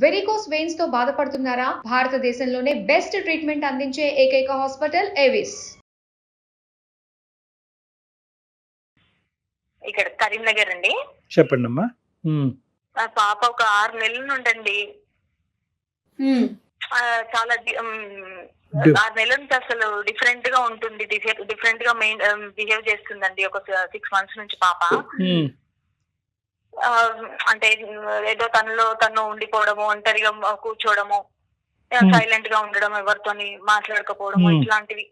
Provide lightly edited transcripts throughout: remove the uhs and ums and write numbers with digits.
Varicose veins తో బాధపడుతున్నారా? భారతదేశంలోనే బెస్ట్ ట్రీట్మెంట్ అందించే ఏకైక హాస్పిటల్ ఏవిస్. ఇక్కడ కరీంనగర్ అండి. చెప్పండి అమ్మా. నా పాప ఒక 6 నెలల నుండండి చాలా 6 నెలల నుంచి అసలు డిఫరెంట్ గా ఉంటుంది, డిఫరెంట్ గా బిహేవ్ చేస్తుందండి. ఒక 6 మంత్స్ నుంచి పాప అంటే ఏదో తను ఉండిపోవడము, ఒంటరిగా కూర్చోవడము, సైలెంట్ గా ఉండడం, ఎవరితోని మాట్లాడకపోవడము, ఇట్లాంటివి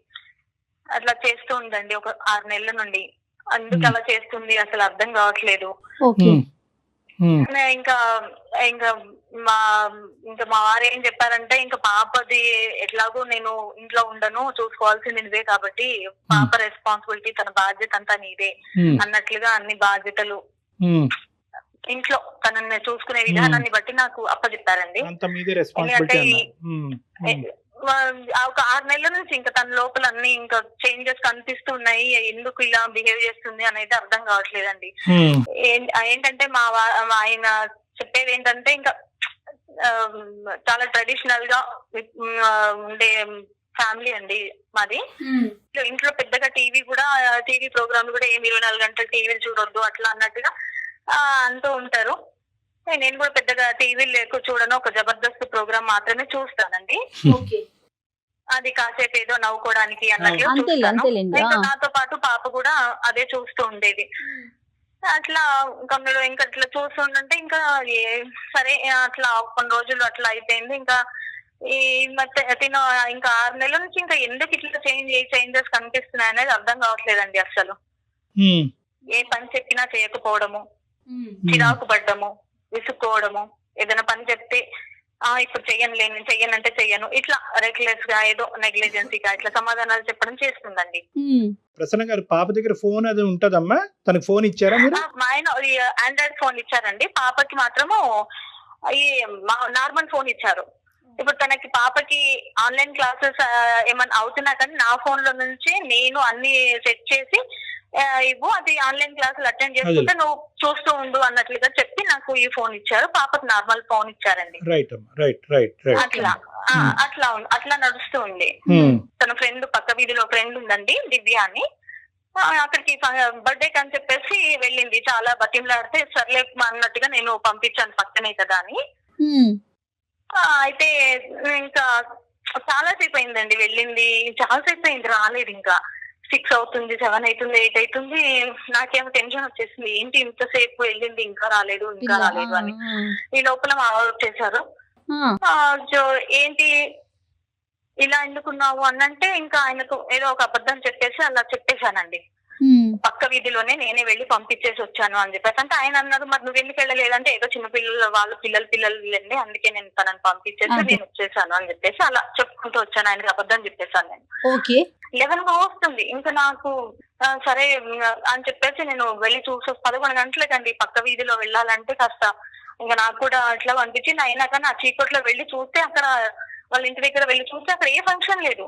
అట్లా చేస్తూ ఉందండి ఒక 6 నెలల నుండి. అందుకు అలా చేస్తుంది అసలు అర్థం కావట్లేదు. ఇంకా ఇంకా మా వారు ఏం చెప్పారంటే, ఇంకా పాపది ఎట్లాగో నేను ఇంట్లో ఉండను, చూసుకోవాల్సింది నువ్వే కాబట్టి పాప రెస్పాన్సిబిలిటీ, తన బాధ్యత అంతా నీదే అన్నట్లుగా అన్ని బాధ్యతలు ఇంట్లో తనని చూసుకునే విధానాన్ని బట్టి నాకు అప్పచెప్పారండి. ఎందుకంటే ఒక 6 నెలల నుంచి ఇంకా తన లోపల అన్ని ఇంకా చేంజెస్ కనిపిస్తున్నాయి. ఎందుకు ఇలా బిహేవ్ చేస్తుంది అనేది అర్థం కావట్లేదండి. ఏంటంటే ఆయన చెప్పేది ఏంటంటే, ఇంకా చాలా ట్రెడిషనల్ గా ఉండే ఫ్యామిలీ అండి మాది. ఇంట్లో పెద్దగా టీవీ ప్రోగ్రామ్ కూడా ఏమి 24 గంటలు టీవీలు చూడొద్దు అట్లా అన్నట్టుగా అంటూ ఉంటారు. నేను కూడా పెద్దగా టీవీలు ఎక్కువ చూడను, ఒక జబర్దస్త్ ప్రోగ్రామ్ మాత్రమే చూస్తానండి. అది కాసేపు ఏదో నవ్వుకోవడానికి అన్నట్లు చూస్తాను. ఇంకా నాతో పాటు పాప కూడా అదే చూస్తూ ఉండేది. అట్లా ఇంకా అట్లా చూస్తుంటే ఇంకా సరే అట్లా కొన్ని రోజులు అట్లా అయిపోయింది. ఇంకా ఈ తిన ఇంకా 6 నెలల నుంచి ఇంకా ఎందుకు ఇట్లా చేంజెస్ కనిపిస్తున్నాయి అనేది అర్థం కావట్లేదండి. అసలు ఏ పని చెప్పినా చేయకపోవడము, చిరాకు పడ్డము, విసుక్కోవడము, ఏదైనా పని చెప్తే ఇప్పుడు చెయ్యనంటే చెయ్యను, ఇట్లా రెక్లెస్ గా ఏదో నెగ్లిజెన్సీగా ఇట్లా సమాధానాలు చెప్పడం చేస్తుందండి. ప్రసన్న గారు, పాప దగ్గర ఫోన్ అది ఉంటదమ్మా? తనకి ఫోన్ ఇచ్చారా మీరు? మా ఆయన ఆండ్రాయిడ్ ఫోన్ ఇచ్చారండి, పాపకి మాత్రము ఈ నార్మల్ ఫోన్ ఇచ్చారు. ఇప్పుడు పాపకి ఆన్లైన్ క్లాసెస్ ఏమన్నా అవుతున్నా కానీ నా ఫోన్ లో నుంచి నేను అన్ని సెట్ చేసి అది ఆన్లైన్ క్లాసులు అటెండ్ చేసుకుంటే నువ్వు చూస్తూ ఉండు అన్నట్లుగా చెప్పి నాకు ఈ ఫోన్ ఇచ్చారు. పాపకు నార్మల్ ఫోన్ ఇచ్చారండి. అట్లా నడుస్తూ ఉంది. తన ఫ్రెండ్, పక్క వీధిలో ఫ్రెండ్ ఉందండి, దివ్య అని, అక్కడికి బర్త్డే అని చెప్పేసి వెళ్ళింది. చాలా బతిమలాడితే సర్లే అన్నట్టుగా నేను పంపించాను, పక్కనే కదా అని. అయితే ఇంకా చాలాసేపు అయిందండి వెళ్ళింది, చాలాసేపు అయింది, రాలేదు. ఇంకా 6 అవుతుంది, 7 అవుతుంది, 8 అవుతుంది. నాకేమో టెన్షన్ వచ్చేసింది, ఏంటి ఇంతసేపు వెళ్ళింది ఇంకా రాలేదు అని. ఈ లోపల మా వారు వచ్చేసారు. ఏంటి ఇలా ఎందుకున్నావు అన్నంటే, ఇంకా ఆయనకు ఏదో ఒక అబద్ధం చెప్పేసి అలా చెప్పేశానండి. పక్క వీధిలోనే నేనే వెళ్ళి పంపించేసి వచ్చాను అని చెప్పేసి. అంటే ఆయన అన్నారు, మరి నువ్వు ఎందుకు వెళ్ళలేదంటే, ఏదో చిన్న పిల్లలు వెళ్ళండి, అందుకే నేను తనని పంపించేసి నేను వచ్చేసాను అని చెప్పేసి అలా చెప్పుకుంటూ వచ్చాను. ఆయనకి అబద్ధం చెప్పేశాను నేను. 11 వస్తుంది. ఇంకా నాకు సరే అని చెప్పేసి నేను వెళ్ళి చూసి 11 గంటలకండి పక్క వీధిలో వెళ్ళాలంటే కాస్త ఇంకా నాకు కూడా అట్లా అనిపించింది. అయినా కానీ ఆ చీకట్లో వెళ్ళి చూస్తే, అక్కడ వాళ్ళ ఇంటి దగ్గర వెళ్ళి చూస్తే అక్కడ ఏ ఫంక్షన్ లేదు.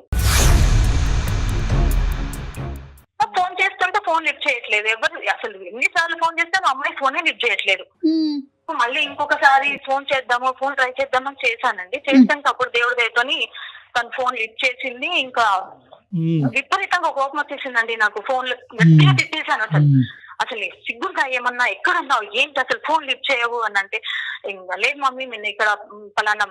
ఫోన్ చేస్తుంటే ఫోన్ లిఫ్ట్ చేయట్లేదు. ఎవరు అసలు ఎన్నిసార్లు ఫోన్ చేస్తాను, అమ్మాయి ఫోనే లిఫ్ట్ చేయట్లేదు. మళ్ళీ ఇంకొకసారి ఫోన్ ట్రై చేద్దామని చేశానండి. చేస్తాను అప్పుడు దేవుడి దయతోని తను ఫోన్ లిఫ్ట్ చేసింది. ఇంకా విపరీతంగా కోపం వచ్చేసిందండి నాకు. ఫోన్ గట్టిగా తిట్టేశాను. అసలు సిగ్గుగా ఏమన్నా, ఎక్కడున్నావు, ఏంటి అసలు ఫోన్ లిఫ్ట్ చేయవు అని అంటే, ఇంకా లేదు మమ్మీ, నేను ఇక్కడ పలానా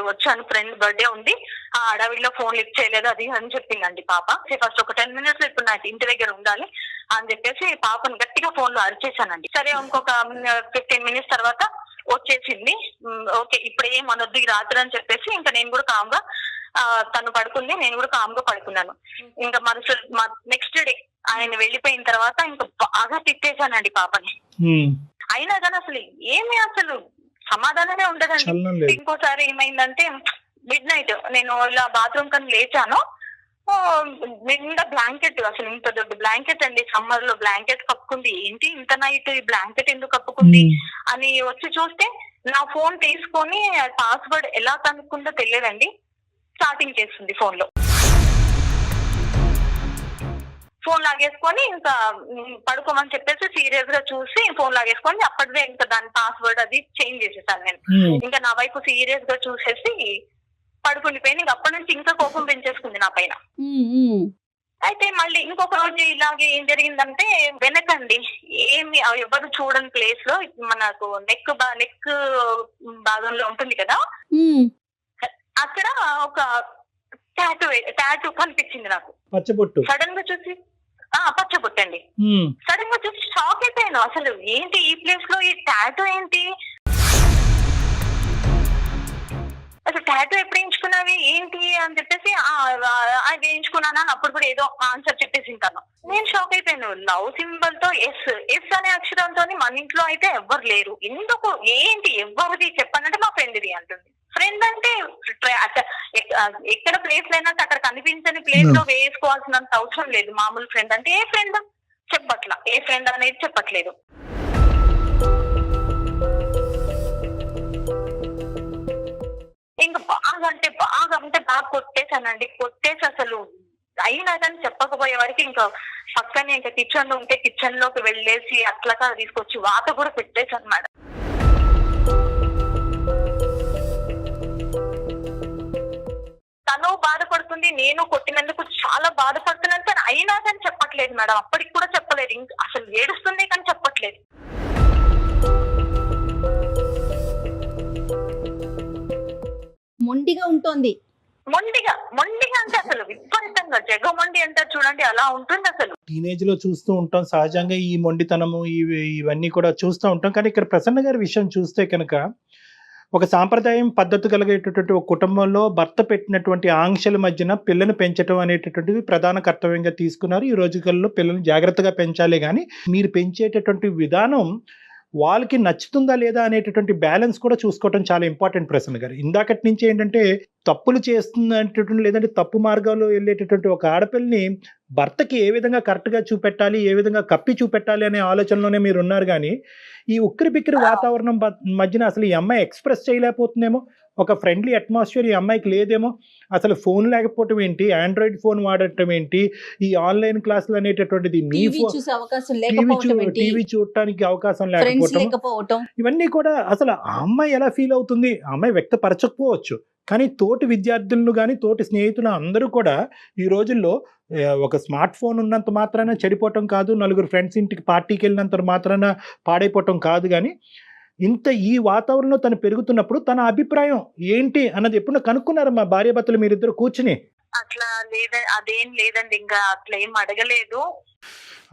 వచ్చాను, ఫ్రెండ్ బర్త్డే ఉంది, ఆ అడవిలో ఫోన్ లిఫ్ట్ చేయలేదు అది అని చెప్పిందండి పాప. ఫస్ట్ ఒక 10 minutes లో ఇప్పుడు నాకు ఇంటి దగ్గర ఉండాలి అని చెప్పేసి పాపను గట్టిగా ఫోన్ లో అరిచేశానండి. సరే ఇంకొక 15 minutes తర్వాత వచ్చేసింది. ఓకే ఇప్పుడు ఏం అనొద్దు ఈ రాత్రి అని చెప్పేసి ఇంకా నేను కూడా కామ్గా, తను పడుకుంది, నేను కూడా కామ్గా పడుకున్నాను. ఇంకా నెక్స్ట్ డే ఆయన వెళ్ళిపోయిన తర్వాత ఇంకా బాగా తిట్టేశానండి పాపని. అయినా కానీ అసలు సమాధానమే ఉండదండి. ఇంకోసారి ఏమైందంటే, మిడ్ నైట్ నేను ఇలా బాత్రూమ్ కని లేచాను, నిండా బ్లాంకెట్, అసలు ఇంత దొడ్డు బ్లాంకెట్ అండి, సమ్మర్ లో బ్లాంకెట్ కప్పుకుంది. ఏంటి ఇంత నైట్ ఈ బ్లాంకెట్ ఎందుకు కప్పుకుంది అని వచ్చి చూస్తే, నా ఫోన్ తీసుకొని పాస్వర్డ్ ఎలా కనుక్కుందో తెలియదండి, చాటింగ్ చేస్తుంది ఫోన్ లో. ఫోన్ లాగేసుకొని ఇంకా పడుకోమని చెప్పేసి సీరియస్ గా చూసి ఫోన్ లాగేసుకొని అప్పటిదే ఇంకా దాని పాస్వర్డ్ అది చేంజ్ చేసేసాను నేను. ఇంకా నా వైపు సీరియస్ గా చూసేసి పడుకుండిపోయి ఇంకా అప్పటి నుంచి ఇంకా కోపం పెంచేసుకుంది నా పైన. అయితే మళ్ళీ ఇంకొక రోజు ఇలాగే ఏం జరిగిందంటే వెనకండి ఏమి ఎవరు చూడని ప్లేస్ లో మనకు నెక్ భాగంలో ఉంటుంది కదా, అక్కడ ఒక టాటూ కనిపించింది నాకు. పచ్చబొట్టు సడన్ గా చూసి పచ్చబొట్టండి. సడన్ గా చూసి షాక్ అయిపోయాను. అసలు ఏంటి ఈ ప్లేస్ లో ఈ టాటూ ఏంటి, అసలు టాటూ ఎప్పుడు వేయించుకున్నావి ఏంటి అని చెప్పేసి అది వేయించుకున్నాను అని అప్పుడు కూడా ఏదో ఆన్సర్ చెప్పేసి ఉంటాను. నేను షాక్ అయిపోయాను. లవ్ సింబల్ తో ఎస్ అనే అక్షరంతో మన ఇంట్లో అయితే ఎవ్వరు లేరు, ఎందుకు ఏంటి ఎవరిది చెప్పానంటే మా ఫ్రెండ్ది అంటుంది. ఫ్రెండ్ అంటే ఎక్కడ ప్లేస్ లేనా అక్కడ కనిపించని ప్లేస్ లో వేసుకోవాల్సినంత అవసరం లేదు. మామూలు ఫ్రెండ్ అంటే ఏ ఫ్రెండ్ చెప్పట్లా, ఏ ఫ్రెండ్ అనేది చెప్పట్లేదు. ఇంకా బాగా కొట్టేశానండి. కొట్టేసి అసలు అయినా కానీ చెప్పకపోయే వరకు ఇంకా పక్కనే ఇంకా కిచెన్ లో ఉంటే కిచెన్ లోకి వెళ్ళేసి అట్లాగా తీసుకొచ్చి వాత కూడా పెట్టేశాను మేడం. తను బాధపడుతుంది, నేను కొట్టినందుకు చాలా బాధపడుతున్నాను, కానీ అయినా కానీ చెప్పట్లేదు మేడం. అప్పటికి కూడా చెప్పలేదు, ఇంకా అసలు ఏడుస్తుంది కానీ చెప్పట్లేదు. మొండిగా ఉంటుంది. మొండిగా అంటే అసలు విపరీతంగా జగమొండి అంటారు చూడండి, అలా ఉంటుంది అసలు. టీనేజ్ లో చూస్తూ ఉంటాం సహజంగా ఈ మొండితనము ఇవన్నీ కూడా చూస్తూ ఉంటాం. కానీ ఇక్కడ ప్రసన్న గారి విషయం చూస్తే కనుక ఒక సాంప్రదాయం పద్ధతి కలిగేటటువంటి ఒక కుటుంబంలో భర్త పెట్టినటువంటి ఆంక్షల మధ్యన పిల్లను పెంచడం అనేటటువంటిది ప్రధాన కర్తవ్యంగా తీసుకున్నారు. ఈ రోజుల్లో పిల్లల్ని జాగ్రత్తగా పెంచాలి, కానీ మీరు పెంచేటటువంటి విధానం వాళ్ళకి నచ్చుతుందా లేదా అనేటటువంటి బ్యాలెన్స్ కూడా చూసుకోవడం చాలా ఇంపార్టెంట్ ప్రసన్న గారు. ఇందాకటి నుంచి ఏంటంటే తప్పులు చేస్తున్నటువంటి లేదంటే తప్పు మార్గంలో వెళ్ళేటటువంటి ఒక ఆడపిల్లని భర్తకి ఏ విధంగా కరెక్ట్గా చూపెట్టాలి, ఏ విధంగా కప్పి చూపెట్టాలి అనే ఆలోచనలోనే మీరు ఉన్నారు. కానీ ఈ ఉక్కిరి బిక్కిరి వాతావరణం మధ్యన అసలు ఈ అమ్మాయి ఎక్స్ప్రెస్ చేయలేకపోతుందేమో, ఒక ఫ్రెండ్లీ అట్మాస్ఫియర్ ఈ అమ్మాయికి లేదేమో, అసలు ఫోన్ లేకపోవటం ఏంటి, ఆండ్రాయిడ్ ఫోన్ వాడటం ఏంటి, ఈ ఆన్లైన్ క్లాసులు అనేటటువంటిది టీవీ చూడటానికి అవకాశం లేకపోవటం, ఇవన్నీ కూడా అసలు ఆ అమ్మాయి ఎలా ఫీల్ అవుతుంది, ఆ అమ్మాయి వ్యక్తపరచకపోవచ్చు. కానీ తోటి విద్యార్థులను కానీ తోటి స్నేహితులు అందరూ కూడా ఈ రోజుల్లో ఒక స్మార్ట్ ఫోన్ ఉన్నంత మాత్రాన చెడిపోవటం కాదు, నలుగురు ఫ్రెండ్స్ ఇంటికి పార్టీకి వెళ్ళినంత మాత్రాన పాడైపోవటం కాదు. కానీ ఇంత ఈ వాతావరణంలో తను పెరుగుతున్నప్పుడు తన అభిప్రాయం ఏంటి అన్నది ఎప్పుడు కనుక్కున్నారు మా భార్యాభర్తలు మీరిద్దరు కూర్చుని? అట్లా అదేం లేదండి, ఇంకా అట్లా ఏం అడగలేదు.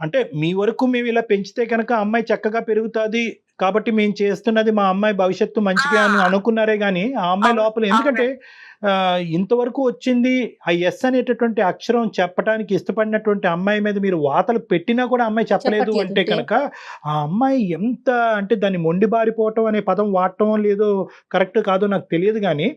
అంటే మీ వరకు మేము ఇలా పెంచితే కనుక అమ్మాయి చక్కగా పెరుగుతుంది కాబట్టి మేము చేస్తున్నది మా అమ్మాయి భవిష్యత్తు మంచిగా అని అనుకున్నారే కానీ ఆ అమ్మాయి లోపల ఎందుకంటే ఇంతవరకు వచ్చింది ఆ ఎస్ అనేటటువంటి అక్షరం చెప్పడానికి ఇష్టపడినటువంటి అమ్మాయి మీద మీరు వాతలు పెట్టినా కూడా అమ్మాయి చెప్పలేదు అంటే కనుక ఆ అమ్మాయి ఎంత అంటే దాన్ని మొండి బారిపోవటం అనే పదం వాడటం లేదో కరెక్ట్ కాదో నాకు తెలియదు. కానీ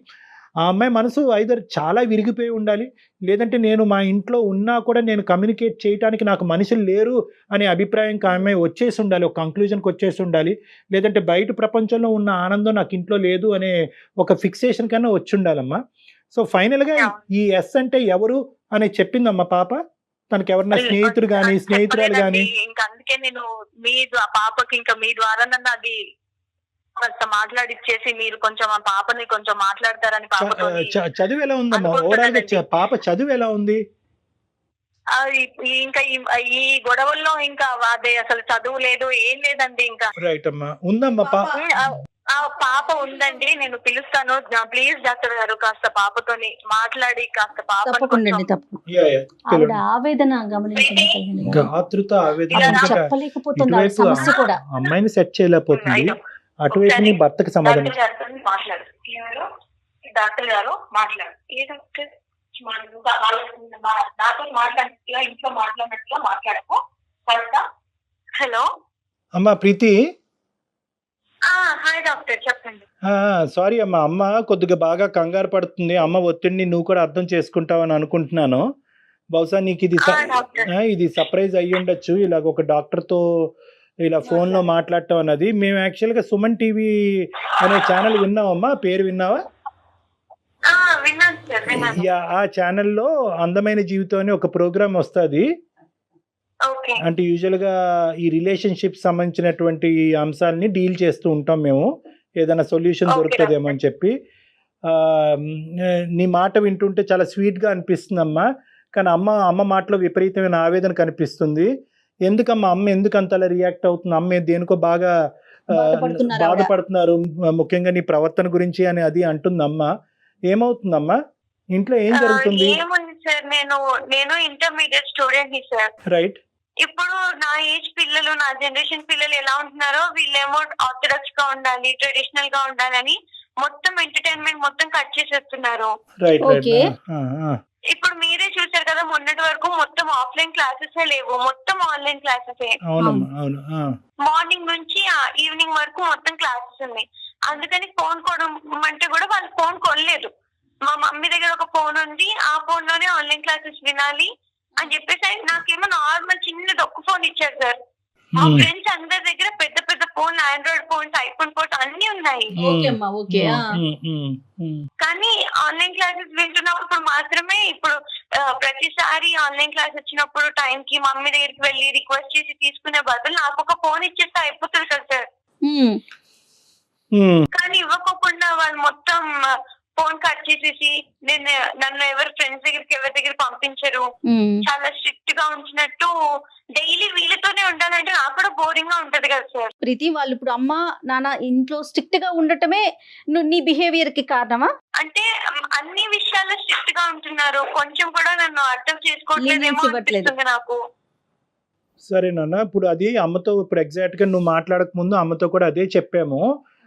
ఆ అమ్మాయి మనసు ఐదర్ చాలా విరిగిపోయి ఉండాలి, లేదంటే నేను మా ఇంట్లో ఉన్నా కూడా నేను కమ్యూనికేట్ చేయడానికి నాకు మనుషులు లేరు అనే అభిప్రాయం ఆ అమ్మాయి వచ్చేసి ఉండాలి, ఒక కంక్లూజన్కి వచ్చేసి ఉండాలి, లేదంటే బయట ప్రపంచంలో ఉన్న ఆనందం నాకు ఇంట్లో లేదు అనే ఒక ఫిక్సేషన్ కన్నా వచ్చి ఉండాలమ్మా. సో ఫైనల్గా ఈ ఎస్ అంటే ఎవరు అని చెప్పిందమ్మా పాప, తనకి ఎవరన్నా స్నేహితుడు కానీ స్నేహితురాలు కానీ? ఇంకా అందుకే నేను మీ పాపకి ఇంకా మీ ద్వారా నన్ను అది మాట్లాడిచ్చేసి మీరు కొంచెం ఆ పాపని కొంచెం మాట్లాడతారని. చదువు ఎలా ఉందమ్మా ఓవరాల్ గా పాప చదువు ఎలా ఉంది? ఇంకా ఈ గొడవల్లో ఇంకా అదే అసలు చదువు లేదు ఏం లేదండి. ఇంకా రైట్ అమ్మా, ఉందమ్మా పాప ఉందండి, నేను పిలుస్తాను. ప్లీజ్ డాక్టర్ గారు కాస్త పాపతోని మాట్లాడి కాస్త ఆవేదన ఆతృత ఆవేదన సమస్య కూడా అమ్మాయిని సెట్ చేయలేకపోతుంది, అటువైపు భర్తకి సమాధానం. డాక్టర్ గారు మాట్లాడు, ఏ డాక్టర్ నాతో మాట్లాడినట్టుగా ఇంట్లో మాట్లాడినట్టుగా మాట్లాడకు. హలో అమ్మా ప్రీతి. హాయ్ డాక్టర్ చెప్పండి. సారీ అమ్మా, అమ్మ కొద్దిగా బాగా కంగారు పడుతుంది, అమ్మ ఒత్తిడిని నువ్వు కూడా అర్థం చేసుకుంటావని అనుకుంటున్నాను. బహుశా నీకు ఇది సర్ప్రైజ్ అయ్యి ఉండొచ్చు, ఇలాగ ఒక డాక్టర్తో ఇలా ఫోన్లో మాట్లాడటం అన్నది. మేము యాక్చువల్గా సుమన్ టీవీ అనే ఛానల్ విన్నావమ్మా, పేరు విన్నావా? ఆ ఛానల్లో అందమైన జీవితం అనే ఒక ప్రోగ్రామ్ వస్తుంది. ఓకే. అంటే యూజువల్గా ఈ రిలేషన్షిప్ సంబంధించినటువంటి అంశాలని డీల్ చేస్తూ ఉంటాం మేము, ఏదైనా సొల్యూషన్ Okay, దొరుకుతుందేమో అని చెప్పి. ఆ, నీ మాట వింటుంటే చాలా స్వీట్గా అనిపిస్తుందమ్మా, కానీ అమ్మ మాటలో విపరీతమైన ఆవేదన కనిపిస్తుంది. ఎందుకమ్మా అమ్మ ఎందుకు అంతలా రియాక్ట్ అవుతుంది? అమ్మ దేనికో బాగా బాధపడుతున్నారు ఆవిడ. బాధపడుతున్నారు, ముఖ్యంగా నీ ప్రవర్తన గురించి అని అది అంటుందమ్మా. ఏమవుతుందమ్మా? ఇంట్లో ఏం జరుగుతుంది? ఏముంది సార్, నేను ఇంటర్మీడియట్ స్టూడెంట్ ని సార్. రైట్. ఇప్పుడు నా ఏజ్ పిల్లలు, నా జనరేషన్ పిల్లలు ఎలా ఉంటున్నారో, వీళ్ళేమో ఆర్థడాక్స్ గా ఉండాలి, ట్రెడిషనల్ గా ఉండాలని మొత్తం ఎంటర్టైన్మెంట్ మొత్తం కట్ చేసేస్తున్నారు. రైట్. Okay. ఇప్పుడు మీరే చూసారు కదా, మొన్నటి వరకు మొత్తం ఆఫ్లైన్ క్లాసెస్ లేవు, మొత్తం ఆన్లైన్ క్లాసెస్. అవునమ్మా, అవును. మార్నింగ్ నుంచి ఈవినింగ్ వరకు మొత్తం క్లాసెస్ ఉన్నాయి. అందుకని ఫోన్ కొనమంటే కూడా వాళ్ళు ఫోన్ కొనలేదు. మా మమ్మీ దగ్గర ఒక ఫోన్ ఉంది, ఆ ఫోన్ లోనే ఆన్లైన్ క్లాసెస్ వినాలి అని చెప్పేసి నాకేమో నార్మల్ చిన్నది ఒక్క ఫోన్ ఇచ్చారు సార్. మా ఫ్రెండ్స్ అందరి దగ్గర పెద్ద పెద్ద phone, Android phones, iPhone phones అన్ని ఉన్నాయి. ఓకే అమ్మా, ఓకే. కానీ ఆన్లైన్ క్లాసెస్ వింటున్నప్పుడు మాత్రమే, ఇప్పుడు ప్రతిసారి ఆన్లైన్ క్లాస్ వచ్చినప్పుడు టైం కి మమ్మీ దగ్గరికి వెళ్ళి రిక్వెస్ట్ చేసి తీసుకునే బదులు నాకు ఒక ఫోన్ ఇచ్చేస్తే అయిపోతుంది కదా సార్. కానీ ఇవ్వకోకుండా వాళ్ళు మొత్తం ఫోన్ కట్ చేసేసి నన్ను ఎవరు ఫ్రెండ్స్ దగ్గరికి ఎవరి దగ్గర పంపించరు, చాలా స్ట్రిక్ట్ గా ఉంచినట్టు. డైలీ వీళ్ళతోనే ఉండాలంటే నాకు కూడా బోరింగ్ గా ఉంటది కదా సార్. ప్రీతి, వాళ్ళు ఇప్పుడు అమ్మ నాన్న ఇంట్లో స్ట్రిక్ట్ గా ఉండటమే నీ బిహేవియర్ కి కారణమా? అంటే అన్ని విషయాల్లో స్ట్రిక్ట్ గా ఉంటున్నారు, కొంచెం కూడా నన్ను అర్థం చేసుకోవట్లేదేమో అనిపిస్తుంది నాకు. సరే నాన్న, ఇప్పుడు అది అమ్మతో, ఇప్పుడు ఎగ్జాక్ట్ గా నువ్వు మాట్లాడక ముందు అమ్మతో కూడా అదే చెప్పాము.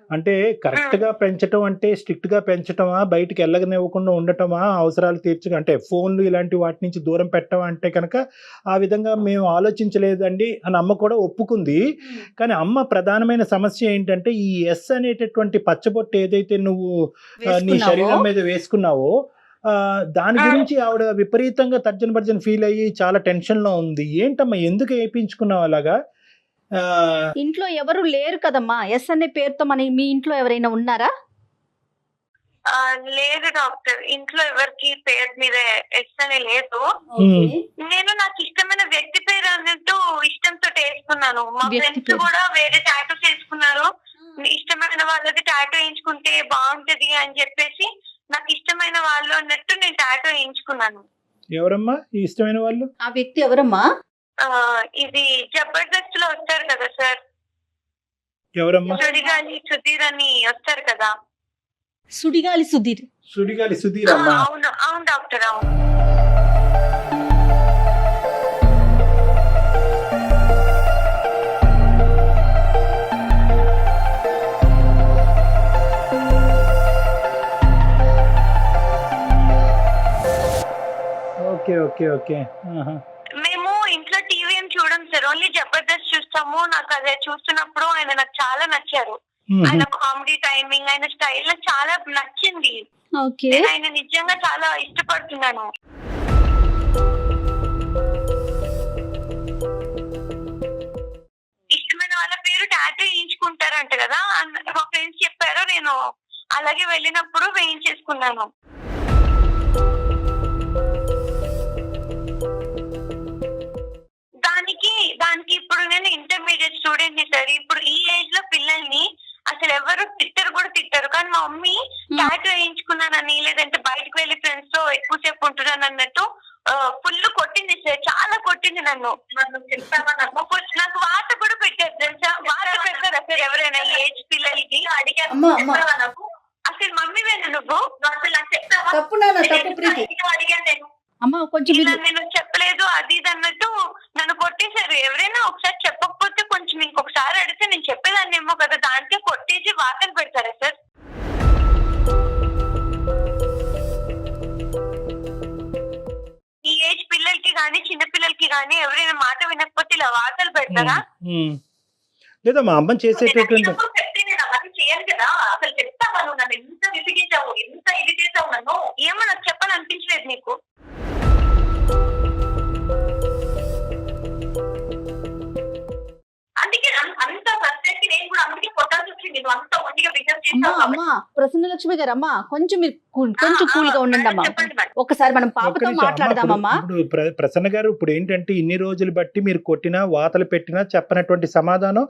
అంటే కరెక్ట్ గా పెంచటం అంటే స్ట్రిక్ట్ గా పెంచటమా, బయటికి వెళ్ళగనివ్వకుండా ఉండటమా, అవసరాలు తీర్చగా, అంటే ఫోన్లు ఇలాంటి వాటి నుంచి దూరం పెట్టమా అంటే కనుక ఆ విధంగా మేము ఆలోచించలేదండి అని అమ్మ కూడా ఒప్పుకుంది. కానీ అమ్మ ప్రధానమైన సమస్య ఏంటంటే ఈ ఎస్ అనేటటువంటి పచ్చబొట్టు ఏదైతే నువ్వు నీ శరీరం మీద వేసుకున్నావో దాని గురించి ఆవిడ విపరీతంగా తర్జన భర్జన ఫీల్ అయ్యి చాలా టెన్షన్ లో ఉంది. ఏంటమ్మా, ఎందుకు వేయించుకున్నావు అలాగా? ఇంట్లో ఎవరు లేరు కదమ్మా ఎస్ అనే పేరుతో. మీ ఇంట్లో ఎవరైనా ఉన్నారా? లేదు డాక్టర్, ఇంట్లో ఎవరికి పేరు మీద ఎస్ అని లేదు. నేను నాకు ఇష్టమైన వ్యక్తి పేరు అన్నట్టు ఇష్టంతో వేసుకున్నాను. మా ఫ్రెండ్స్ కూడా వేరే టాటూ చేసుకున్నారు. ఇష్టమైన వాళ్ళది టాటూ వేయించుకుంటే బాగుంటది అని చెప్పేసి నాకు ఇష్టమైన వాళ్ళు అన్నట్టు నేను టాటూ వేయించుకున్నాను. ఎవరమ్మా ఈ ఇష్టమైన వాళ్ళు? ఆ వ్యక్తి ఎవరమ్మా? ఇది జబర్దస్త్ లో వస్తారు కదా సార్, ఎవరమ్మా? సుడిగాలి సుధీర్ అని వస్తారు కదా. సుడిగాలి సుధీర్? సుడిగాలి సుధీర్ అమ్మా. అవును అవును డాక్టర్, అవును. Okay okay okay. మేము ఇంట్లో టీవీ ఏం చూడం సార్, ఓన్లీ జబర్దస్త్ చూస్తాము. నాకు అదే చూస్తున్నప్పుడు ఆయన నాకు చాలా నచ్చారు. ఆయన కామెడీ టైమింగ్, ఆయన స్టైల్ నాకు చాలా నచ్చింది. నేను ఆయన నిజంగా చాలా ఇష్టపడుతున్నాను. ఇష్టమైన వాళ్ళ పేరు టాటూ వేయించుకుంటారంట కదా, మా ఫ్రెండ్స్ చెప్పారు. నేను అలాగే వెళ్ళినప్పుడు వేయించేసుకున్నాను. దానికి ఇప్పుడు నేను ఇంటర్మీడియట్ స్టూడెంట్ ని సార్. ఇప్పుడు ఈ ఏజ్ లో పిల్లల్ని అసలు ఎవరు తిట్టరు. కానీ మా మమ్మీ టాటూ వేయించుకున్నానని, లేదంటే బయటకు వెళ్ళి ఫ్రెండ్స్ తో ఎక్కువసేపు ఉంటున్నాను అన్నట్టు ఫుల్ కొట్టింది సార్, చాలా కొట్టింది నన్ను. చెప్తావా? నాకు వార్త కూడా పెట్టారు తెలుసా, వార్త పెడతారా సార్ ఎవరైనా ఏజ్ పిల్లలకి? అడిగాను నాకు, అసలు మమ్మీ వేను నువ్వు అసలు నాకు చెప్తావా? అడిగాను నేను. అమ్మా కొంచెం నేను చెప్పలేదు అది ఇది అన్నట్టు నన్ను కొట్టేశారు. ఎవరైనా ఒకసారి చెప్పకపోతే కొంచెం ఇంకొకసారి అడిగితే నేను చెప్పేదాన్ని ఏమో కదా, దానికే కొట్టేసి వార్తలు పెడతారా సార్? ఈ ఏజ్ పిల్లలకి గానీ చిన్న పిల్లలకి గానీ ఎవరైనా మాట వినకపోతే ఇలా వార్తలు పెడతారా? లేదా మా అమ్మ చేసేటటువంటి చెప్తే నేను అవన్నీ చేయను కదా. అసలు చెప్తావా నువ్వు? నన్ను ఎంత విసిగించావు, ఎంత ఇది చేసావు నన్ను, ఏమో నాకు చెప్పాలనిపించలేదు నీకు? అందుకే అంత ఫస్ట్ నేను కూడా అందుకే కొట్టాల్సి వచ్చింది. నువ్వు అంత ఒంటిగా బిహేవ్ చేస్తావు. ప్రసన్నలక్ష్మి గారు అమ్మా కొంచెం మీరు కొంచెం కూల్ గా ఉండండి అమ్మా. చెప్పండి మేడం. ఒకసారి మనం ఒక్క పాపతో నిమిషం అమ్మా, మాట్లాడదామమ్మా. ఇప్పుడు ప్రసన్న గారు ఇప్పుడు ఏంటంటే ఇన్ని రోజులు బట్టి మీరు కొట్టినా వాతలు పెట్టినా చెప్పనటువంటి సమాధానం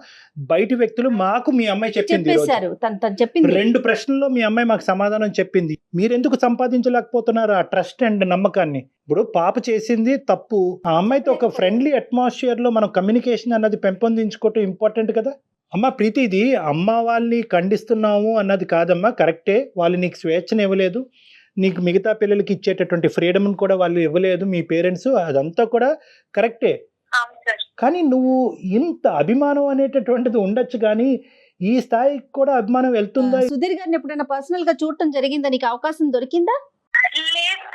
బయటి వ్యక్తులు మాకు మీ అమ్మాయి చెప్పింది ఈ రోజు. చెప్పేశారు, తను చెప్పింది. 2 ప్రశ్నల్లో మీ అమ్మాయి మాకు సమాధానం చెప్పింది. మీరెందుకు సంపాదించలేకపోతున్నారు ఆ ట్రస్ట్ అండ్ నమ్మకాన్ని? ఇప్పుడు పాప చేసింది తప్పు, ఆ అమ్మాయితో ఒక ఫ్రెండ్లీ అట్మాస్ఫియర్ లో మనం కమ్యూనికేషన్ అన్నది పెంపొందించుకోవటం ఇంపార్టెంట్ కదా. అమ్మ ప్రీతి, ఇది అమ్మ వాళ్ళని ఖండిస్తున్నాము అన్నది కాదమ్మా, కరెక్టే. వాళ్ళు నీకు స్వేచ్ఛను ఇవ్వలేదు, నీకు మిగతా పిల్లలకి ఇచ్చేటటువంటి ఫ్రీడమ్ని కూడా వాళ్ళు ఇవ్వలేదు మీ పేరెంట్స్, అదంతా కూడా కరెక్టే. అవును సార్. కానీ నువ్వు ఇంత అభిమానం అనేటటువంటిది ఉండొచ్చు, కానీ ఈ స్థాయికి కూడా అభిమానం వెళ్తుందా? సుధీర్ గారిని ఎప్పుడైనా పర్సనల్ గా చూడటం జరిగిందా? నీకు అవకాశం దొరికిందా?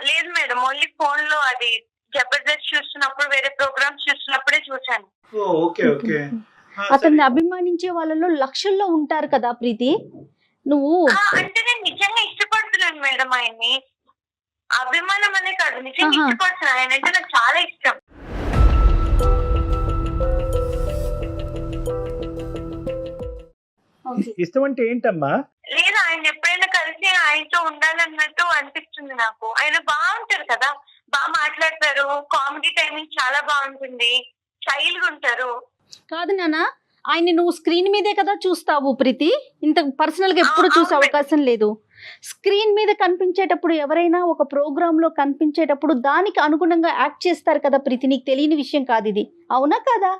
లేదు మేడం, ఓన్లీ ఫోన్ లో అది జబర్దస్త్ చూస్తున్నప్పుడు, వేరే ప్రోగ్రామ్స్ చూస్తున్నప్పుడే చూసాను. Okay okay. అతన్ని అభిమానించే వాళ్ళలో లక్షల్లో ఉంటారు కదా ప్రీతి. నువ్వు అంటే నేను నిజంగా ఇష్టపడుతున్నాను మేడం ఆయన్ని. అభిమానం అనే కాదు, నిజంగా ఆహా. ఇష్టపడుతున్నాను. ఆయన అంటే నాకు చాలా ఇష్టం. ఇష్టం అంటే ఏంటమ్మా? లేదు, ఆయన ఎప్పుడైనా కలిసి ఆయనతో ఉండాలన్నట్టు అనిపిస్తుంది నాకు. ఆయన బాగుంటారు కదా, బాగా మాట్లాడతారు, కామెడీ టైమింగ్ చాలా బాగుంటుంది, స్టైల్ గా ఉంటారు. కాదు నాన్న, ఆయన్ని నువ్వు స్క్రీన్ మీదే కదా చూస్తావు ప్రీతి, ఇంత పర్సనల్ గా ఎప్పుడు చూసే అవకాశం లేదు. స్క్రీన్ మీద కనిపించేటప్పుడు, ఎవరైనా ఒక ప్రోగ్రామ్ లో కనిపించేటప్పుడు దానికి అనుగుణంగా యాక్ట్ చేస్తారు కదా ప్రీతి. నీకు తెలియని విషయం కాదు ఇది, అవునా కాదా?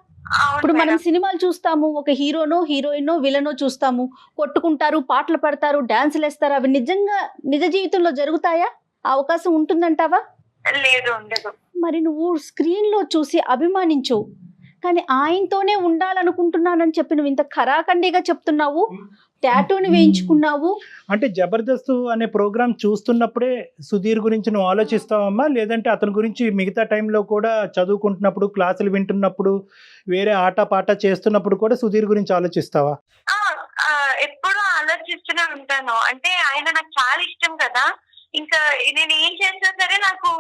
ఇప్పుడు మనం సినిమాలు చూస్తాము, ఒక హీరోనో హీరోయినో విలనో చూస్తాము, కొట్టుకుంటారు, పాటలు పడతారు, డాన్సులు వేస్తారు. అవి నిజంగా నిజ జీవితంలో జరుగుతాయా? ఆ అవకాశం ఉంటుందంటావా? లేదు, ఉండదు. మరి నువ్వు స్క్రీన్ లో చూసి అభిమానించు, కానీ ఆయనతోనే ఉండాలనుకుంటున్నానని చెప్పి నువ్వు ఇంత ఖరాఖండిగా చెప్తున్నావు. టాటూని వేయించుకున్నావు. అంటే జబర్దస్త్ అనే ప్రోగ్రామ్ చూస్తున్నప్పుడే సుధీర్ గురించి నువ్వు ఆలోచిస్తావమ్మా, లేదంటే అతని గురించి మిగతా టైంలో కూడా చదువుకుంటున్నప్పుడు, క్లాసులు వింటున్నప్పుడు, వేరే ఆట పాట చేస్తున్నప్పుడు కూడా సుధీర్ గురించి ఆలోచిస్తావా? ఎప్పుడు ఆలోచిస్తూనే ఉంటాను. అంటే ఆయన నాకు చాలా ఇష్టం కదా, ఇంకా నేను ఏం చేసినా సరే నాకు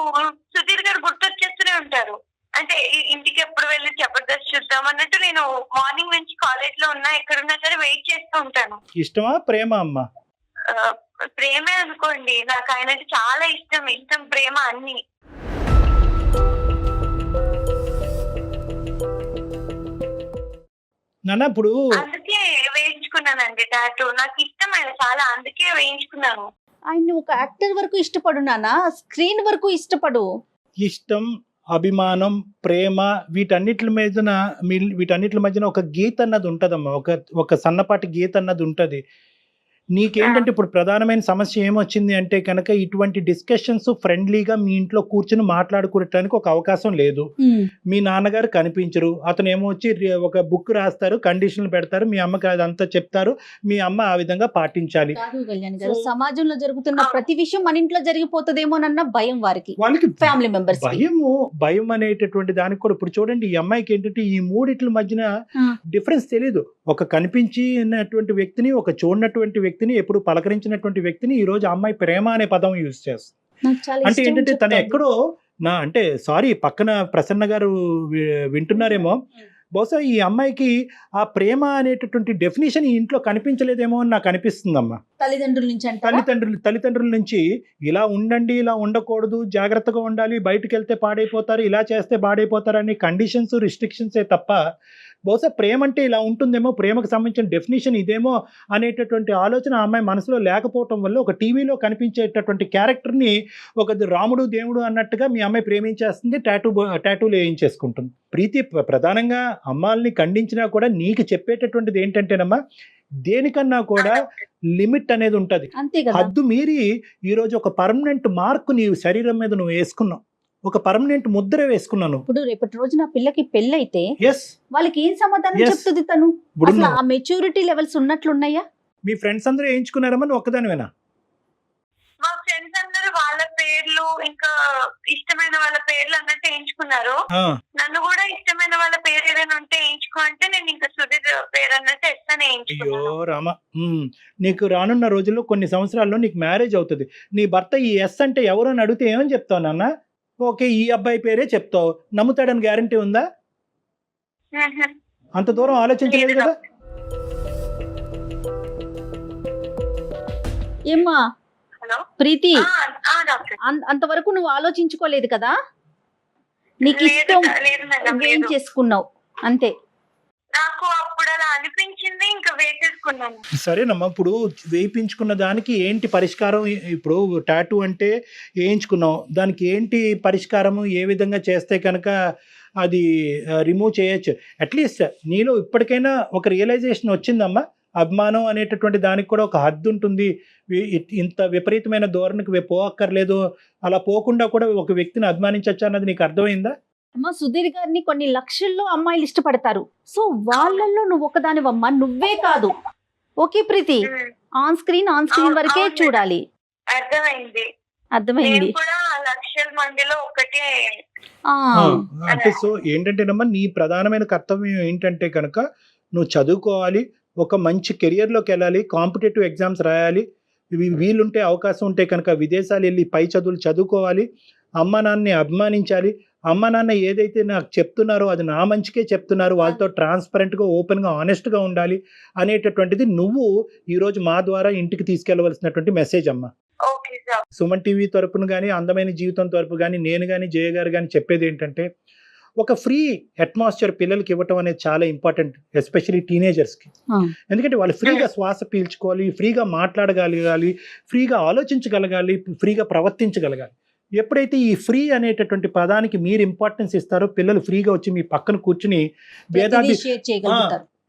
సుధీర్ గారు గుర్తొచ్చేస్తూనే ఉంటారు. అంటే ఇంటికి ఎప్పుడు వెళ్ళి జబర్దస్త్ చూద్దాం అన్నట్టు నేను మార్నింగ్ నుంచి కాలేజ్ లో ఉన్నా, ఎక్కడున్నా సరే వెయిట్ చేస్తూ ఉంటాను. ఇష్టమా ప్రేమ అమ్మా? ప్రేమే అనుకోండి, నాకు ఆయన అంటే చాలా ఇష్టం, ప్రేమ అన్ని. నాన్న ఇప్పుడు అందుకే వేయించుకున్నానండి టాటూ. నాకు ఇష్టం ఆయన చాలా, అందుకే వేయించుకున్నాను. ఆయన్ని ఒక యాక్టర్ వరకు ఇష్టపడు నాన్న, స్క్రీన్ వరకు ఇష్టపడు. ఇష్టం, అభిమానం, ప్రేమ, వీటన్నిటి మధ్యన ఒక గీత అన్నది ఉంటుందమ్మా, ఒక సన్నపాటి గీత అన్నది ఉంటుంది. నీకేంటంటే ఇప్పుడు ప్రధానమైన సమస్య ఏమొచ్చింది అంటే కనుక, ఇటువంటి డిస్కషన్స్ ఫ్రెండ్లీగా మీ ఇంట్లో కూర్చుని మాట్లాడుకోవటానికి ఒక అవకాశం లేదు. మీ నాన్నగారు కనిపించరు, అతను ఏమో వచ్చి ఒక బుక్ రాస్తారు, కండిషన్లు పెడతారు, మీ అమ్మకి అదంతా చెప్తారు, మీ అమ్మ ఆ విధంగా పాటించాలి. సమాజంలో జరుగుతున్న ప్రతి విషయం మన ఇంట్లో జరిగిపోతుందేమోనన్న భయం వారికి, వాళ్ళకి ఫ్యామిలీ మెంబర్స్. భయం అనేటటువంటి దానికి కూడా ఇప్పుడు చూడండి, ఈ అమ్మాయికి ఏంటంటే ఈ మూడిట్ల మధ్యన డిఫరెన్స్ తెలియదు. ఒక కనిపించినటువంటి వ్యక్తిని, ఒక చూడనటువంటి వ్యక్తిని, ఎప్పుడు పలకరించినటువంటి వ్యక్తిని ఈ రోజు అమ్మాయి ప్రేమ అనే పదం యూజ్ చేస్తుంది. అంటే ఏంటంటే తను ఎక్కడో అంటే సారీ, పక్కన ప్రసన్న గారు వింటున్నారేమో, బహుశా ఈ అమ్మాయికి ఆ ప్రేమ అనేటటువంటి డెఫినేషన్ ఈ ఇంట్లో కనిపించలేదేమో అని నాకు అనిపిస్తుందమ్మా. తల్లిదండ్రుల నుంచి ఇలా ఉండండి, ఇలా ఉండకూడదు, జాగ్రత్తగా ఉండాలి, బయటకు వెళ్తే పాడైపోతారు, ఇలా చేస్తే పాడైపోతారు అనే కండిషన్స్, రిస్ట్రిక్షన్సే తప్ప బహుశా ప్రేమ అంటే ఇలా ఉంటుందేమో, ప్రేమకు సంబంధించిన డెఫినేషన్ ఇదేమో అనేటటువంటి ఆలోచన ఆ అమ్మాయి మనసులో లేకపోవటం వల్ల ఒక టీవీలో కనిపించేటటువంటి క్యారెక్టర్ని ఒక రాముడు దేవుడు అన్నట్టుగా మీ అమ్మాయి ప్రేమించేస్తుంది, టాటూలు వేయించేసుకుంటుంది. ప్రీతి, ప్రధానంగా అమ్మాయిల్ని ఖండించినా కూడా నీకు చెప్పేటటువంటిది ఏంటంటేనమ్మా, దేనికన్నా కూడా లిమిట్ అనేది ఉంటది. హద్దు మీరి ఈరోజు ఒక పర్మనెంట్ మార్క్ నీ శరీరం మీద నువ్వు వేసుకున్నావు, ఒక పర్మనెంట్ ముద్ర వేసుకున్నాను. ఇప్పుడు రేపటి రోజు నా పిల్లకి పెళ్ళైతే వాళ్ళకి ఏం సమాధానం చెప్తుంది తను? ఆ మెచ్యూరిటీ లెవెల్స్ ఉన్నట్లున్నాయా? మీ ఫ్రెండ్స్ అందరూ వేయించుకున్నారమ్మా, నువ్వు ఒక్కదానివేనా? మా ఫ్రెండ్స్ అందరూ వాళ్ళ పేర్లు, ఇంకా ఇష్టమైన వాళ్ళ పేర్లు అన్నట్టు వేయించుకున్నారు. నన్ను కూడా ఇష్టమైన వాళ్ళ పేరు ఏదైనా ఉంటే వేయించుకో అంటే నేను ఇంకా సుధీర్ పేరు అన్నట్టు ఎట్లా వేయించుకున్నాను. అయ్యో రామ, నీకు రానున్న రోజుల్లో కొన్ని సంవత్సరాల్లో నీకు మ్యారేజ్ అవుతుంది. నీ భర్త ఈ ఎస్ అంటే ఎవరు అని అడిగితే ఏమని చెప్తావు నాన్న? ఓకే, ఈ అబ్బాయి పేరే చెప్తావు, నమ్ముతాడని గ్యారంటీ ఉందా? అంత దూరం ఆలోచించలేదు కదా. ఏమ్మా హలో ప్రీతి, డాక్టర్. అంతవరకు నువ్వు ఆలోచించుకోలేదు కదా, నీకు లేదు ఇష్టం లేదు మేడం, ఏం లేదు. చేసుకున్నావు అంతే. నాకు అప్పుడు అలా అనిపించింది, ఇంకా వేసేసుకున్నాను. సరేనమ్మా, ఇప్పుడు వేయించుకున్న దానికి ఏంటి పరిష్కారం? ఇప్పుడు టాటూ అంటే వేయించుకున్నావు, దానికి ఏంటి పరిష్కారము? ఏ విధంగా చేస్తే కనుక అది రిమూవ్ చేయొచ్చు? అట్లీస్ట్ నీలో ఇప్పటికైనా ఒక రియలైజేషన్ వచ్చిందమ్మా, అభిమానం అనేటటువంటి దానికి కూడా ఒక హద్దు ఉంటుంది, ఇంత విపరీతమైన ధోరణికి పోక్కర్లేదు, అలా పోకుండా కూడా ఒక వ్యక్తిని అభిమానించవచ్చు అన్నది నీకు అర్థమైందా? అమ్మ సుధీర్ గారిని కొన్ని లక్షల్లో అమ్మాయిలు ఇష్టపడతారు, సో వాళ్ళల్లో నువ్వు ఒకదానివమ్మా, నువ్వే కాదు. ఓకే ప్రీతి, ఆన్ స్క్రీన్ వరకే అవును. చూడాలి. అర్థమైంది. అర్థమైంది. నేను కూడా లక్షల మందిలో ఒకటే. ఆ, అంటే సో ఏంటంటేనమ్మా, నీ ప్రధానమైన కర్తవ్యం ఏంటంటే కనుక నువ్వు చదువుకోవాలి, ఒక మంచి కెరియర్లోకి వెళ్ళాలి, కాంపిటేటివ్ ఎగ్జామ్స్ రాయాలి, వీలుంటే అవకాశం ఉంటే కనుక విదేశాలు వెళ్ళి పై చదువులు చదువుకోవాలి, అమ్మ నాన్నని అభిమానించాలి, అమ్మ నాన్న ఏదైతే నాకు చెప్తున్నారో అది నా మంచికే చెప్తున్నారు, వాళ్ళతో ట్రాన్స్పరెంట్గా ఓపెన్గా ఆనెస్ట్గా ఉండాలి అనేటటువంటిది నువ్వు ఈరోజు మా ద్వారా ఇంటికి తీసుకెళ్లవలసినటువంటి మెసేజ్ అమ్మ. Okay sir. సుమన్ టీవీ తరపున కానీ, అందమైన జీవితం తరపు కానీ, నేను కానీ, జయ గారు కానీ చెప్పేది ఏంటంటే, ఒక ఫ్రీ అట్మాస్ఫియర్ పిల్లలకి ఇవ్వటం అనేది చాలా ఇంపార్టెంట్, ఎస్పెషల్లీ టీనేజర్స్కి. ఎందుకంటే వాళ్ళు ఫ్రీగా శ్వాస పీల్చుకోవాలి, ఫ్రీగా మాట్లాడగలగాలి, ఫ్రీగా ఆలోచించగలగాలి, ఫ్రీగా ప్రవర్తించగలగాలి. ఎప్పుడైతే ఈ ఫ్రీ అనేటటువంటి పదానికి మీరు ఇంపార్టెన్స్ ఇస్తారో, పిల్లలు ఫ్రీగా వచ్చి మీ పక్కన కూర్చుని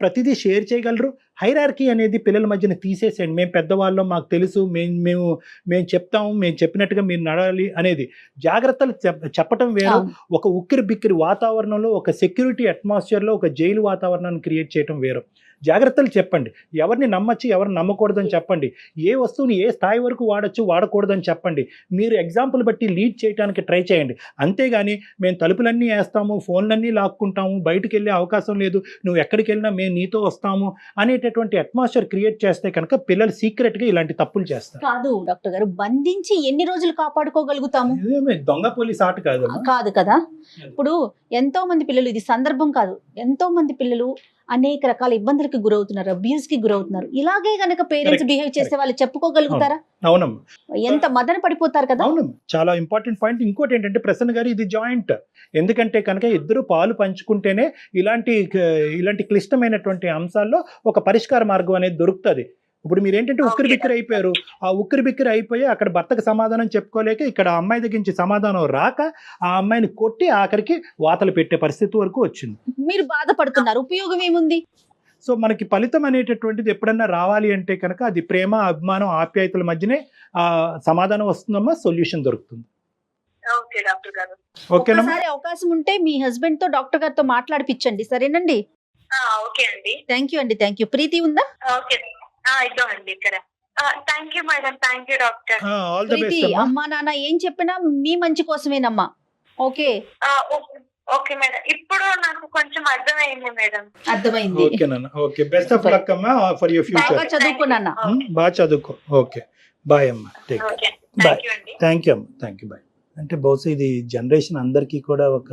ప్రతిదీ షేర్ చేయగలరు. హైరార్కీ అనేది పిల్లల మధ్యన తీసేసేయండి, మేము పెద్దవాళ్ళం, మాకు తెలుసు, మేము చెప్తాము, మేము చెప్పినట్టుగా మీరు నడాలి అనేది జాగ్రత్తలు చెప్పటం వేరు. ఒక ఉక్కిరి బిక్కిరి వాతావరణంలో, ఒక సెక్యూరిటీ అట్మాస్ఫియర్లో ఒక జైలు వాతావరణాన్ని క్రియేట్ చేయడం వేరు. జాగ్రత్తలు చెప్పండి, ఎవరిని నమ్మచ్చు, ఎవరిని నమ్మకూడదని చెప్పండి, ఏ వస్తువుని ఏ స్థాయి వరకు వాడచ్చు, వాడకూడదని చెప్పండి. మీరు ఎగ్జాంపుల్ బట్టి లీడ్ చేయడానికి ట్రై చేయండి. అంతేగాని మేము తలుపులన్నీ వేస్తాము, ఫోన్లన్నీ లాక్కుంటాము, బయటకు వెళ్ళే అవకాశం లేదు, నువ్వు ఎక్కడికి వెళ్ళినా మేము నీతో వస్తాము అనేటటువంటి అట్మాస్ఫియర్ క్రియేట్ చేస్తే కనుక పిల్లలు సీక్రెట్గా ఇలాంటి తప్పులు చేస్తారు. కాదు డాక్టర్ గారు, బంధించి ఎన్ని రోజులు కాపాడుకోగలుగుతాము? దొంగ పోలీస్ ఆట కాదు కాదు కదా. ఇప్పుడు ఎంతో మంది పిల్లలు, ఇది సందర్భం కాదు, ఎంతో మంది పిల్లలు అనేక రకాల ఇబ్బందులకు గురవుతున్నారు, అబ్యూస్ కి గురవుతున్నారు. ఇలాగే గనక పేరెంట్స్ బిహేవ్ చేస్తే వాళ్ళు చెప్పుకోగలుగుతారా? అవునమ్మా, ఎంత మదన పడిపోతారు కదా. అవునమ్మా, చాలా ఇంపార్టెంట్ పాయింట్. ఇంకోటి ఏంటంటే, ప్రసన్న గారు, ఇది జాయింట్. ఎందుకంటే కనుక ఇద్దరు పాలు పంచుకుంటేనే ఇలాంటి క్లిష్టమైనటువంటి అంశాల్లో ఒక పరిష్కార మార్గం అనేది దొరుకుతుంది. ఇప్పుడు మీరు ఏంటంటే ఉక్కిరి బిక్కిరి అయిపోయారు, ఆ ఉక్కిరి బిక్కిరి అయిపోయి అక్కడ భర్తకు సమాధానం చెప్పుకోలేక ఇక్కడ అమ్మాయి దగ్గర నుంచి సమాధానం రాక ఆ అమ్మాయిని కొట్టి ఆఖరికి వాతలు పెట్టే పరిస్థితి వరకు వచ్చింది. మీరు బాధపడుతున్నారు, ఉపయోగం ఏముంది? సో మనకి ఫలితం అనేటటువంటిది ఎప్పుడన్నా రావాలి అంటే కనుక అది ప్రేమ, అభిమానం, ఆప్యాయతల మధ్యనే ఆ సమాధానం వస్తుందమ్మా, సొల్యూషన్ దొరుకుతుంది. ఓకే డాక్టర్ గారు. ఓకేనా? ఒకసారి అవకాశం ఉంటే మీ హస్బెండ్ తో, డాక్టర్ గారితో మాట్లాడిపించండి, సరేనండి? ఓకే అండి. థ్యాంక్ యూ అండి, థ్యాంక్ యూ. ప్రీతి ఉందా? ఓకే, ఇద్దామండి ఇక్కడ. Thank you madam, thank you doctor. All the Preethi, best. అమ్మా నాన్న ఏం చెప్పినా మీ మంచి కోసమేనమ్మా. ఓకే ఓకే మేడం, ఇప్పుడు నాకు కొంచెం అర్థమైంది మేడం. అర్థమైంది. ఓకేనా? ఓకే, బెస్ట్ ఆఫ్ లక్ అమ్మా ఫర్ యువర్ ఫ్యూచర్. బాగా చదువుకున్నా. బాగా చదువుకో. ఓకే, బాయ్ అమ్మా, take okay, bye. Thank you అండి. థ్యాంక్ యూ అమ్మా, థ్యాంక్ యూ, బాయ్. అంటే బహుశా ఇది జనరేషన్ అందరికీ కూడా ఒక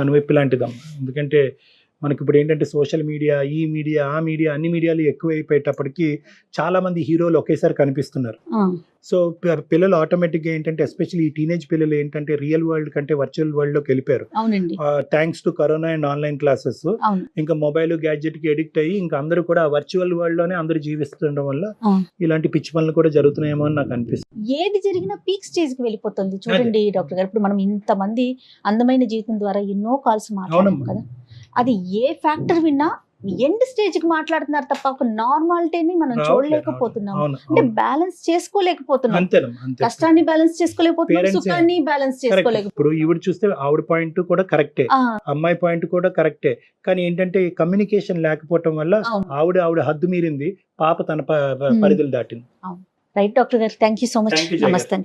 కనువిప్పు లాంటిదమ్మా. ఎందుకంటే మనకి ఇప్పుడు ఏంటంటే సోషల్ మీడియా, ఈ మీడియా, ఆ మీడియా, అన్ని మీడియాలు ఎక్కువైపోయేటప్పటికి చాలా మంది హీరోలు ఒకేసారి కనిపిస్తున్నారు. సో పిల్లలు ఆటోమేటిక్గా ఏంటంటే, ఎస్పెషల్లీ ఈ టీనేజ్ పిల్లలు ఏంటంటే రియల్ వరల్డ్ కంటే వర్చువల్ వరల్డ్ లోకి వెళ్ళిపోయారు. Thanks to corona and online classes. ఇంకా మొబైల్, గ్యాడ్జెట్ కి ఎడిక్ట్ అయ్యి ఇంకా అందరూ కూడా వర్చువల్ వరల్డ్ లోనే అందరూ జీవిస్తుండడం వల్ల ఇలాంటి పిచ్చి పనులు కూడా జరుగుతున్నాయేమో అని నాకు అనిపిస్తుంది. ఏది జరిగినా పీక్ స్టేజ్ కి వెళ్ళిపోతుంది. చూడండి డాక్టర్ గారు, ఇప్పుడు మనం ఇంతమంది అందమైన జీవితం ద్వారా ఎన్నో కాల్స్ మాట్లాడాం కదా, అది ఏ ఫ్యాక్టర్ విన్నా ఎండ్ స్టేజ్ కి మాట్లాడుతున్నారు తప్ప ఒక నార్మాలిటీని మనం చూడలేకపోతున్నాం. అంటే బ్యాలెన్స్ చేసుకోలేకపోతున్నాం, కష్టాన్ని బ్యాలెన్స్ చేసుకోలేకపోతున్నాం, సుఖాన్ని బ్యాలెన్స్ చేసుకోలేకపోతున్నాం. ఇప్పుడు ఈవిడ చూస్తే ఆవిడ పాయింట్ కూడా కరెక్టే, అమ్మాయి పాయింట్ కూడా కరెక్టే, కానీ ఏంటంటే కమ్యూనికేషన్ లేకపోవటం వల్ల ఆవిడ హద్దు మీరింది, పాప తన పరిధులు దాటింది. రైట్ డాక్టర్ గారు, థ్యాంక్ యూ సో మచ్. నమస్తే.